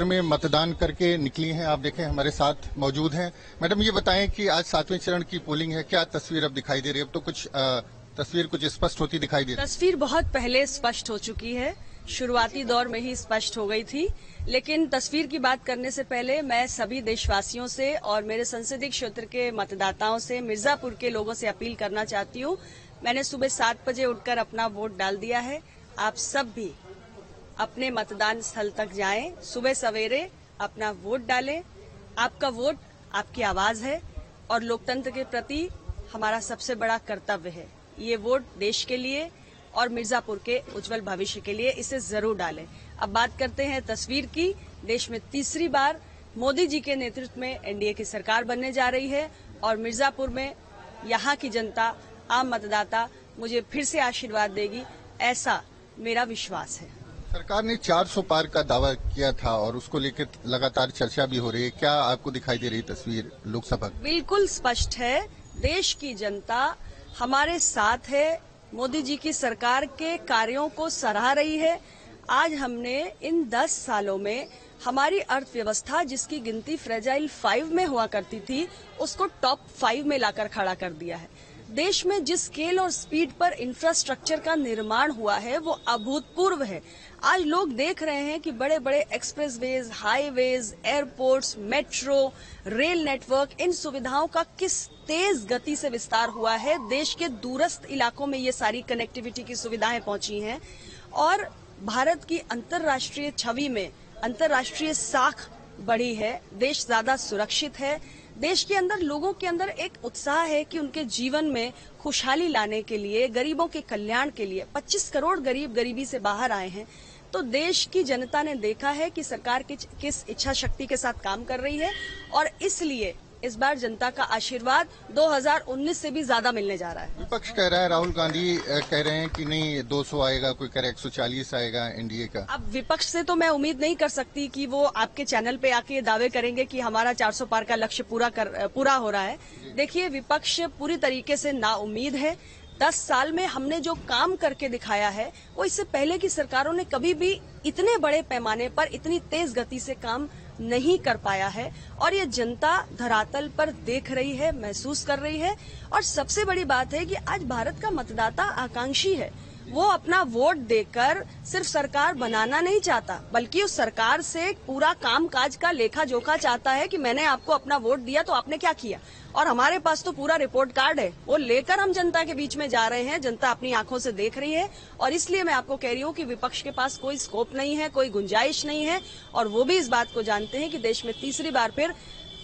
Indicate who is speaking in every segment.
Speaker 1: क्षेत्र में मतदान करके निकली हैं। आप देखें हमारे साथ मौजूद हैं। मैडम, ये बताएं कि आज 7वें चरण की पोलिंग है, क्या तस्वीर अब दिखाई दे रही है? अब तो कुछ तस्वीर कुछ स्पष्ट होती दिखाई दे रही है।
Speaker 2: तस्वीर बहुत पहले स्पष्ट हो चुकी है, शुरुआती दौर में ही स्पष्ट हो गई थी। लेकिन तस्वीर की बात करने से पहले मैं सभी देशवासियों से और मेरे संसदीय क्षेत्र के मतदाताओं से, मिर्जापुर के लोगों से अपील करना चाहती हूँ। मैंने सुबह 7 बजे उठकर अपना वोट डाल दिया है। आप सब भी अपने मतदान स्थल तक जाएं, सुबह सवेरे अपना वोट डालें। आपका वोट आपकी आवाज है और लोकतंत्र के प्रति हमारा सबसे बड़ा कर्तव्य है। ये वोट देश के लिए और मिर्जापुर के उज्जवल भविष्य के लिए, इसे जरूर डालें। अब बात करते हैं तस्वीर की। देश में तीसरी बार मोदी जी के नेतृत्व में एनडीए की सरकार बनने जा रही है और मिर्जापुर में यहाँ की जनता, आम मतदाता मुझे फिर से आशीर्वाद देगी, ऐसा मेरा विश्वास है।
Speaker 1: सरकार ने 400 पार का दावा किया था और उसको लेकर लगातार चर्चा भी हो रही है। क्या आपको दिखाई दे रही तस्वीर लोकसभा?
Speaker 2: बिल्कुल स्पष्ट है, देश की जनता हमारे साथ है। मोदी जी की सरकार के कार्यों को सराह रही है। आज हमने इन 10 सालों में हमारी अर्थव्यवस्था, जिसकी गिनती फ्रेजाइल 5 में हुआ करती थी, उसको टॉप 5 में लाकर खड़ा कर दिया है। देश में जिस स्केल और स्पीड पर इंफ्रास्ट्रक्चर का निर्माण हुआ है वो अभूतपूर्व है। आज लोग देख रहे हैं कि बड़े बड़े expressways, highways, airports, metro, rail network, इन सुविधाओं का किस तेज गति से विस्तार हुआ है। देश के दूरस्थ इलाकों में ये सारी कनेक्टिविटी की सुविधाएं पहुंची हैं और भारत की अंतर्राष्ट्रीय छवि में अंतर्राष्ट्रीय साख बढ़ी है। देश ज्यादा सुरक्षित है। देश के अंदर, लोगों के अंदर एक उत्साह है कि उनके जीवन में खुशहाली लाने के लिए, गरीबों के कल्याण के लिए 25 करोड़ गरीब गरीबी से बाहर आए हैं। तो देश की जनता ने देखा है कि सरकार किस इच्छा शक्ति के साथ काम कर रही है और इसलिए इस बार जनता का आशीर्वाद 2019 से भी ज्यादा मिलने जा रहा है।
Speaker 1: विपक्ष कह रहा है, राहुल गांधी कह रहे हैं कि नहीं 200 आएगा, कोई कह रहा है 140 आएगा एनडीए का।
Speaker 2: अब विपक्ष से तो मैं उम्मीद नहीं कर सकती कि वो आपके चैनल पे आके ये दावे करेंगे कि हमारा 400 पार का लक्ष्य पूरा हो रहा है। देखिए, विपक्ष पूरी तरीके से नाउम्मीद है। 10 साल में हमने जो काम करके दिखाया है वो इससे पहले की सरकारों ने कभी भी इतने बड़े पैमाने पर, इतनी तेज गति से काम नहीं कर पाया है और ये जनता धरातल पर देख रही है, महसूस कर रही है। और सबसे बड़ी बात है कि आज भारत का मतदाता आकांक्षी है। वो अपना वोट देकर सिर्फ सरकार बनाना नहीं चाहता, बल्कि उस सरकार से पूरा कामकाज का लेखा जोखा चाहता है कि मैंने आपको अपना वोट दिया तो आपने क्या किया। और हमारे पास तो पूरा रिपोर्ट कार्ड है, वो लेकर हम जनता के बीच में जा रहे हैं। जनता अपनी आंखों से देख रही है और इसलिए मैं आपको कह रही हूँ कि विपक्ष के पास कोई स्कोप नहीं है, कोई गुंजाइश नहीं है और वो भी इस बात को जानते हैं कि देश में तीसरी बार फिर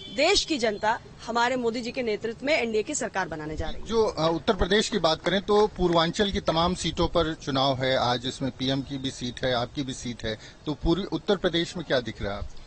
Speaker 2: देश की जनता हमारे मोदी जी के नेतृत्व में एनडीए की सरकार बनाने जा रही है।
Speaker 1: जो उत्तर प्रदेश की बात करें तो पूर्वांचल की तमाम सीटों पर चुनाव है आज, इसमें पीएम की भी सीट है, आपकी भी सीट है, तो पूरी उत्तर प्रदेश में क्या दिख रहा है?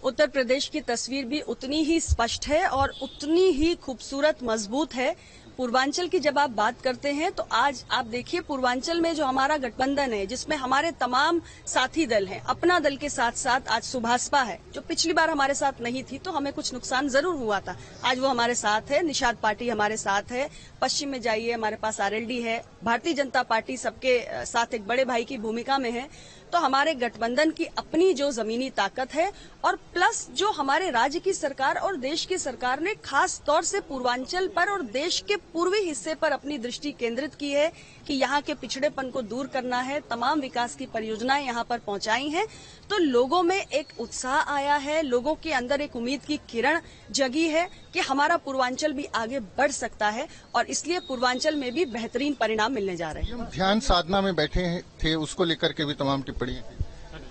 Speaker 2: उत्तर प्रदेश की तस्वीर भी उतनी ही स्पष्ट है और उतनी ही खूबसूरत, मजबूत है। पूर्वांचल की जब आप बात करते हैं तो आज आप देखिए, पूर्वांचल में जो हमारा गठबंधन है, जिसमें हमारे तमाम साथी दल हैं, अपना दल के साथ साथ आज सुभाषपा है, जो पिछली बार हमारे साथ नहीं थी तो हमें कुछ नुकसान जरूर हुआ था। आज वो हमारे साथ है। निषाद पार्टी हमारे साथ है। पश्चिम में जाइए, हमारे पास आरएलडी है। भारतीय जनता पार्टी सबके साथ एक बड़े भाई की भूमिका में है। तो हमारे गठबंधन की अपनी जो जमीनी ताकत है और प्लस जो हमारे राज्य की सरकार और देश की सरकार ने खास तौर से पूर्वांचल पर और देश के पूर्वी हिस्से पर अपनी दृष्टि केंद्रित की है कि यहाँ के पिछड़ेपन को दूर करना है। तमाम विकास की परियोजनाएं यहाँ पर पहुंचाई हैं। तो लोगों में एक उत्साह आया है, लोगों के अंदर एक उम्मीद की किरण जगी है कि हमारा पूर्वांचल भी आगे बढ़ सकता है और इसलिए पूर्वांचल में भी बेहतरीन परिणाम मिलने जा रहे हैं।
Speaker 1: ध्यान साधना में बैठे थे, उसको लेकर के भी तमाम टिप्पणियां।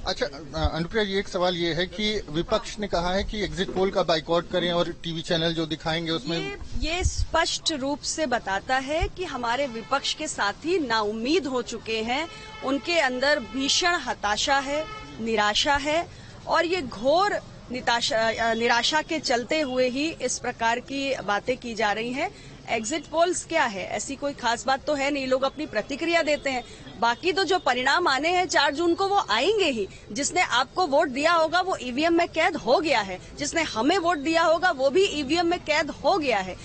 Speaker 1: अच्छा अनुप्रिया, ये एक सवाल ये है कि विपक्ष ने कहा है कि एग्जिट पोल का बाइकआउट करें और टीवी चैनल जो दिखाएंगे उसमें
Speaker 2: ये स्पष्ट रूप से बताता है कि हमारे विपक्ष के साथी नाउम्मीद हो चुके हैं। उनके अंदर भीषण हताशा है, निराशा है और ये घोर निराशा के चलते हुए ही इस प्रकार की बातें की जा रही हैं। एग्जिट पोल्स क्या है, ऐसी कोई खास बात तो है नहीं। लोग अपनी प्रतिक्रिया देते हैं। बाकी तो जो परिणाम आने हैं 4 जून को, वो आएंगे ही। जिसने आपको वोट दिया होगा वो ईवीएम में कैद हो गया है, जिसने हमें वोट दिया होगा वो भी ईवीएम में कैद हो गया है।